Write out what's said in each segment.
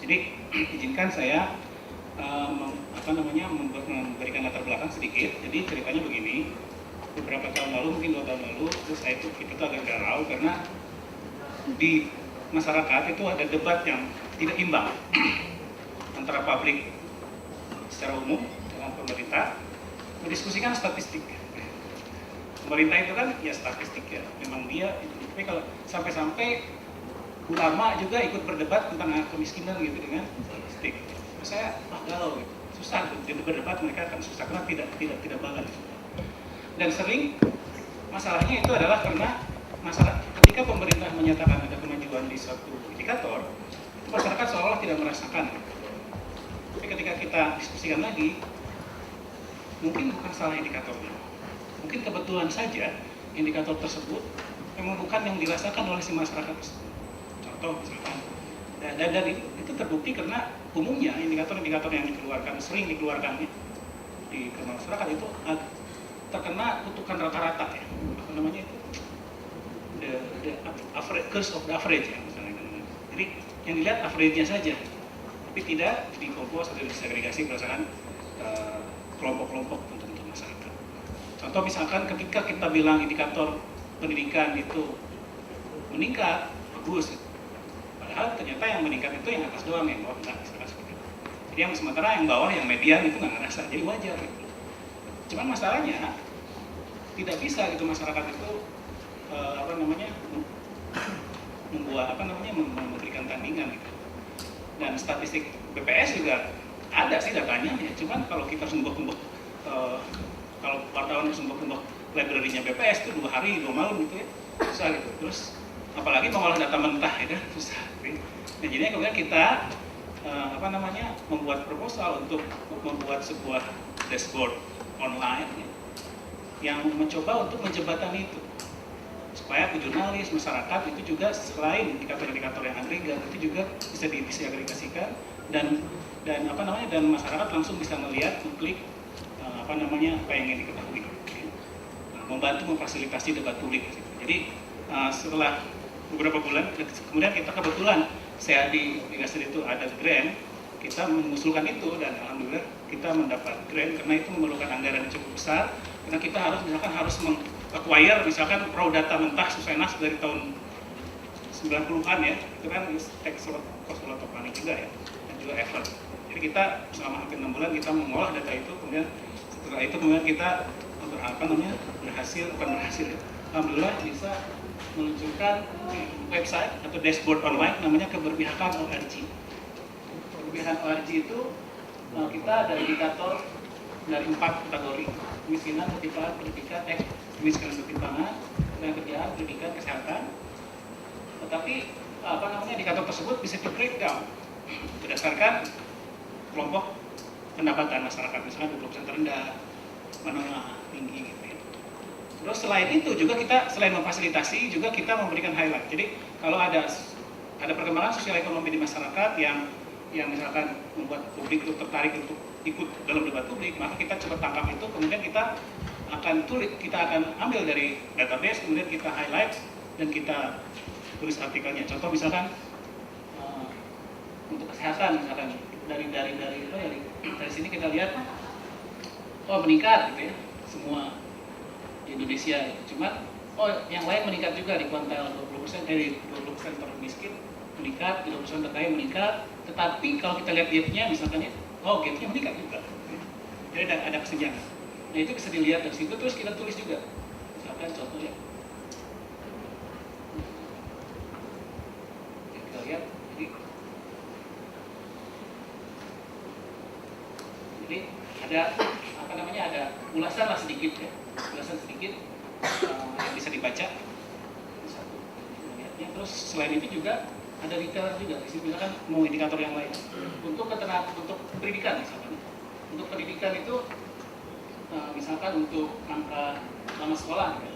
Jadi izinkan saya memberikan latar belakang sedikit. Jadi ceritanya begini, beberapa tahun lalu, mungkin 2 tahun lalu, terus saya itu agak galau karena di masyarakat itu ada debat yang tidak imbang antara publik secara umum dengan pemerintah mendiskusikan statistik. Pemerintah itu kan ya statistik ya, memang dia. Tapi kalau sampai-sampai ulama juga ikut berdebat tentang kemiskinan gitu dengan statistik. Saya galau gitu. Susah gitu. Berdebat mereka akan susah karena tidak balance. Dan sering masalahnya itu adalah karena masalah ketika pemerintah menyatakan ada kemajuan di suatu indikator, masyarakat seolah tidak merasakan. Tapi ketika kita diskusikan lagi, mungkin bukan salah indikatornya. Mungkin kebetulan saja indikator tersebut memang bukan yang dirasakan oleh si masyarakat tersebut. Contoh misalkan, dan itu terbukti karena umumnya indikator-indikator yang sering dikeluarkan di masyarakat itu terkena kutukan rata-rata ya, apa namanya itu, the average, curse of the average ya misalnya. Jadi yang dilihat average-nya saja, tapi tidak dikompos atau disegregasi berdasarkan kelompok-kelompok tertentu masyarakat. Contoh misalkan ketika kita bilang indikator pendidikan itu meningkat, bagus. Padahal ternyata yang meningkat itu yang atas doang, yang bawah enggak, misalkan seperti itu. Jadi yang sementara yang bawah, yang median itu nggak ngerasa, jadi wajar gitu. Cuman masalahnya tidak bisa gitu masyarakat itu memberikan tandingan gitu. Dan statistik BPS juga ada sih datanya ya, cuman kalau kita gembok-gembok kalau wartawan gembok-gembok library-nya BPS itu 2 hari 2 malam gitu ya, susah gitu. Terus apalagi mengolah data mentah ya kan, susah. Nah jadinya kemudian kita membuat proposal untuk membuat sebuah dashboard online ya, yang mencoba untuk menjembatani itu supaya jurnalis, masyarakat itu juga selain indikator-indikator yang agregat itu juga bisa diagregasikan dan masyarakat langsung bisa melihat, mengklik apa yang ingin diketahui. Membantu memfasilitasi debat publik. Jadi setelah beberapa bulan, kemudian kita kebetulan saya di Gasri itu ada grant, kita mengusulkan itu dan alhamdulillah kita mendapat grant karena itu memerlukan anggaran yang cukup besar. Karena kita harus acquire misalkan raw data mentah Susenas dari tahun 90-an ya, itu kan takes cost a lot of money juga ya, dan juga effort. Jadi kita selama hampir 6 bulan kita mengolah data itu, kemudian setelah itu kemudian kita berhasil ya. Alhamdulillah bisa meluncurkan website atau dashboard online namanya keberpihakan.org. Keberpihakan.org itu kita ada indikator dari 4 kategori: kemiskinan, ketimpangan, pendidikan, kemiskinan, ketimpangan, kerjaan, pendidikan, kesehatan. Tetapi indikator tersebut bisa di breakdown berdasarkan kelompok pendapatan masyarakat, misalnya 20% terendah, menengah, tinggi gitu ya. Terus selain itu juga kita selain memfasilitasi juga kita memberikan highlight. Jadi kalau ada perkembangan sosial ekonomi di masyarakat yang misalkan membuat publik itu tertarik untuk ikut dalam debat publik, maka kita coba tangkap itu, kemudian kita akan ambil dari database, kemudian kita highlight dan kita tulis artikelnya. Contoh misalkan untuk kesehatan, misalkan dari sini kita lihat meningkat gitu ya semua di Indonesia. Cuman yang lain meningkat juga di kuartal 20%, dari 20% termiskin meningkat, 30% terkaya meningkat. Tetapi kalau kita lihat gap-nya misalkan ya, gap-nya meningkat juga. Jadi ada kesenjangan. Nah itu bisa dilihat dari situ, terus kita tulis juga. Misalkan contohnya, kita lihat, jadi ada ulasan lah sedikit ya, yang bisa dibaca. Terus selain itu juga ada detail juga, misalkan mau indikator yang lain untuk pendidikan misalkan. Untuk pendidikan itu misalkan untuk angka lama sekolah ya.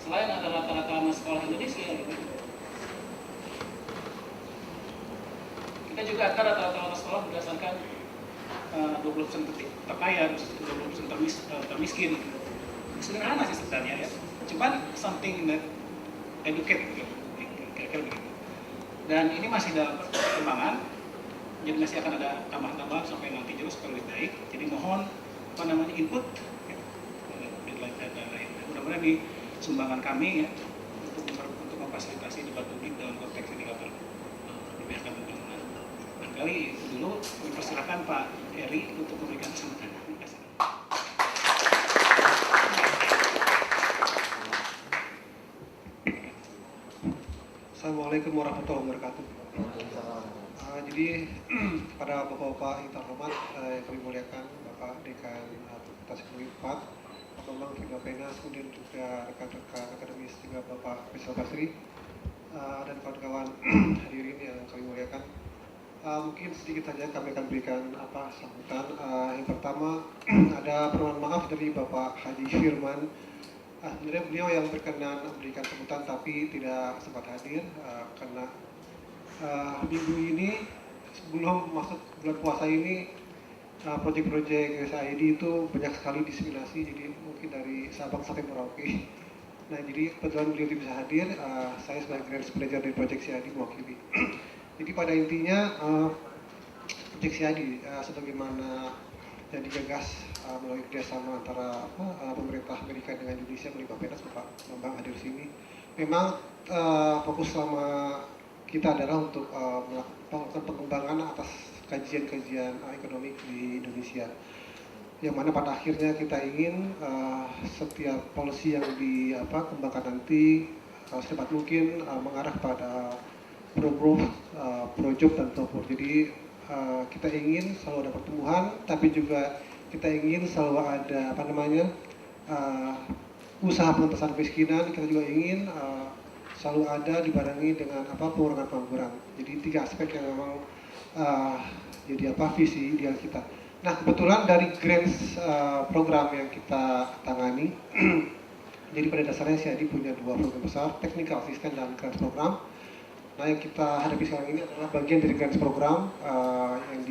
Selain ada rata-rata lama sekolah Indonesia gitu, kita juga ada rata-rata lama sekolah berdasarkan 20% terkaya, 20% termiskin. Sederhana sih sebenarnya ya, cuman something that educate gitu, kira-kira begitu. Dan ini masih dalam perkembangan, jadi masih akan ada tambahan-tambahan sampai nanti jauh supaya lebih baik. Jadi mohon input ya, dan lain-lain. Mudah-mudahan di sumbangan kami ya untuk memfasilitasi debat publik dalam konteks ini dapat lebih akan pembangunan. Barangkali itu dulu, persilakan Pak Eri untuk memberikan sambutan. Terima kasih. Assalamualaikum warahmatullahi wabarakatuh. Jadi pada bapak-bapak yang terhormat, yang kami muliakan Bapak Dekan Fakultas Ekonomi 4, Pak Bambang Pena, kemudian juga rekan-rekan akademis juga Bapak Faisal Basri, dan kawan-kawan hadirin yang kami muliakan. Mungkin sedikit saja kami akan berikan sambutan. Yang pertama ada permohonan maaf dari Bapak Haji Firman. Sebenarnya beliau yang berkenan memberikan sambutan tapi tidak sempat hadir karena minggu ini sebelum masuk bulan puasa ini proyek-proyek USAID itu banyak sekali diseminasi, jadi mungkin dari Sabang sampai Merauke. Nah, jadi kebetulan beliau tidak bisa hadir, saya sebagai grants manager dari proyek CID mewakili. Jadi pada intinya proyek CID sebagaimana yang digagas melalui kerjasama antara pemerintah Amerika dengan Indonesia melalui Bapenas, Bapak Bambang hadir di sini. Memang fokus selama kita adalah untuk melakukan pengembangan atas kajian-kajian ekonomi di Indonesia, yang mana pada akhirnya kita ingin setiap policy yang dikembangkan nanti secepat mungkin mengarah pada pro-growth, pro-job dan pro-poor. Jadi kita ingin selalu ada pertumbuhan, tapi juga kita ingin selalu ada usaha pengentasan kemiskinan. Kita juga ingin selalu ada dibarengi dengan pengurangan pengangguran. Jadi 3 aspek yang memang jadi visi ideal kita. Nah, kebetulan dari grants program yang kita tangani, jadi pada dasarnya CID punya 2 program besar, technical assistance dan grants program. Nah, yang kita hadapi sekarang ini adalah bagian dari grants program yang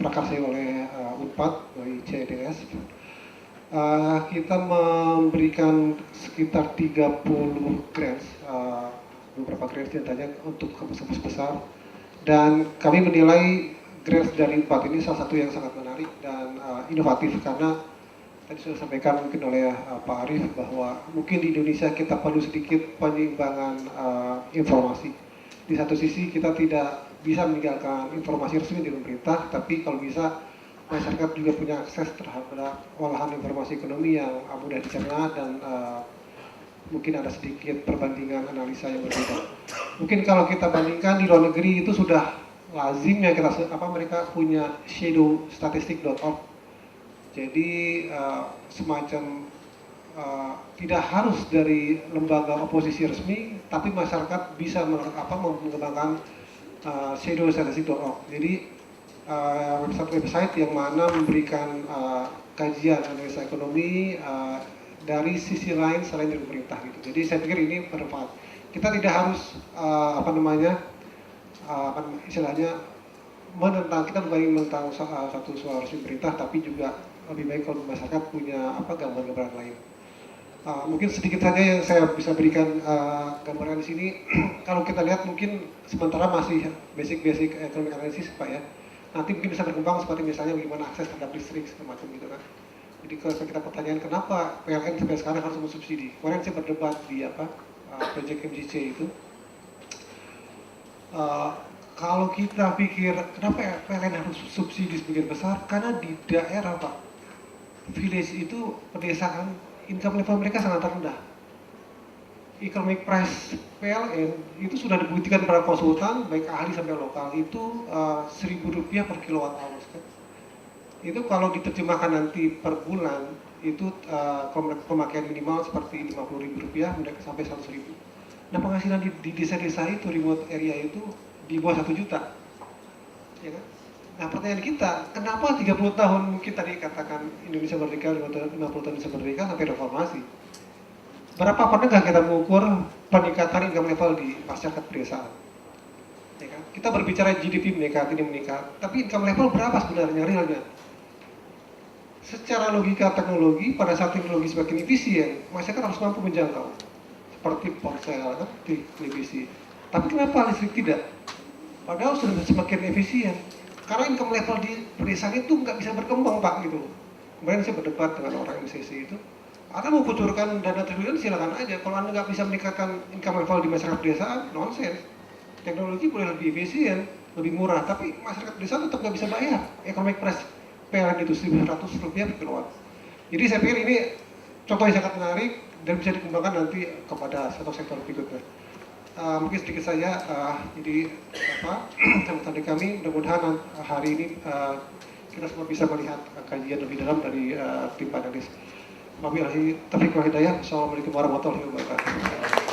diprakarsai oleh UNPAD dari CDS. Kita memberikan sekitar 30 grants, beberapa grants diantaranya untuk kampus-kampus besar, dan kami menilai grants dari UNPAD ini salah satu yang sangat menarik dan inovatif, karena tadi sudah sampaikan mungkin oleh Pak Arief bahwa mungkin di Indonesia kita perlu sedikit penyeimbangan informasi. Di satu sisi kita tidak bisa meninggalkan informasi resmi dari pemerintah, tapi kalau bisa masyarakat juga punya akses terhadap olahan informasi ekonomi yang mudah dicerna dan mungkin ada sedikit perbandingan analisa yang berbeda. Mungkin kalau kita bandingkan di luar negeri itu sudah lazim ya mereka punya shadowstatistic.org. Jadi semacam tidak harus dari lembaga oposisi resmi, tapi masyarakat bisa mengembangkan shadowstatistic.org. Jadi website yang mana memberikan kajian analisa ekonomi dari sisi lain selain dari pemerintah gitu. Jadi saya pikir ini bermanfaat. Kita tidak harus istilahnya menentang, kita bukan menentang satu suara resmi pemerintah, tapi juga lebih baik kalau masyarakat punya gambaran lain. Mungkin sedikit saja yang saya bisa berikan gambaran di sini. Kalau kita lihat mungkin sementara masih basic economic analysis Pak ya. Nanti mungkin bisa berkembang seperti misalnya bagaimana akses terhadap listrik semacam gitu kan. Jadi kalau kita pertanyaan kenapa PLN sampai sekarang harus mensubsidi. Kemarin saya berdebat di proyek MJC itu. Kalau kita pikir kenapa PLN harus subsidi sebagian besar, karena di daerah Pak, village itu pedesaan, income level mereka sangat rendah. Economic price PLN itu sudah dibuktikan para konsultan, baik ahli sampai lokal, itu Rp1.000 per kilowatt hour. Itu kalau diterjemahkan nanti per bulan, itu pemakaian minimal seperti Rp50.000 sampai Rp100.000. Nah, penghasilan di desa-desa itu, remote area itu di bawah 1 juta. Ya kan? Nah, pertanyaan kita, kenapa 30 tahun mungkin tadi katakan Indonesia merdeka, 50 tahun Indonesia merdeka sampai reformasi? Berapa pernah kita mengukur peningkatan income level di masyarakat pedesaan? Ya kan? Kita berbicara GDP meningkat, ini meningkat, tapi income level berapa sebenarnya realnya? Secara logika teknologi, pada saat teknologi semakin efisien, masyarakat harus mampu menjangkau. Seperti ponsel, kan, di televisi. Tapi kenapa listrik tidak? Padahal sudah semakin efisien. Karena income level di pedesaan itu nggak bisa berkembang Pak gitu. Kemarin saya berdebat dengan orang MCC itu, Anda mau kucurkan dana triliun silakan aja. Kalau Anda nggak bisa meningkatkan income level di masyarakat pedesaan, nonsense. Teknologi boleh lebih efisien, lebih murah, tapi masyarakat pedesaan tetap nggak bisa bayar. Economic price PLN itu 1.100 rupiah per kilowatt. Jadi saya pikir ini contoh yang sangat menarik dan bisa dikembangkan nanti kepada sektor-sektor berikutnya. Mungkin sedikit saja, jadi catatan dari kami, mudah-mudahan hari ini kita semua bisa melihat kajian lebih dalam dari tim panelis. Wabillahi taufiq wal hidayah. Assalamualaikum warahmatullahi wabarakatuh.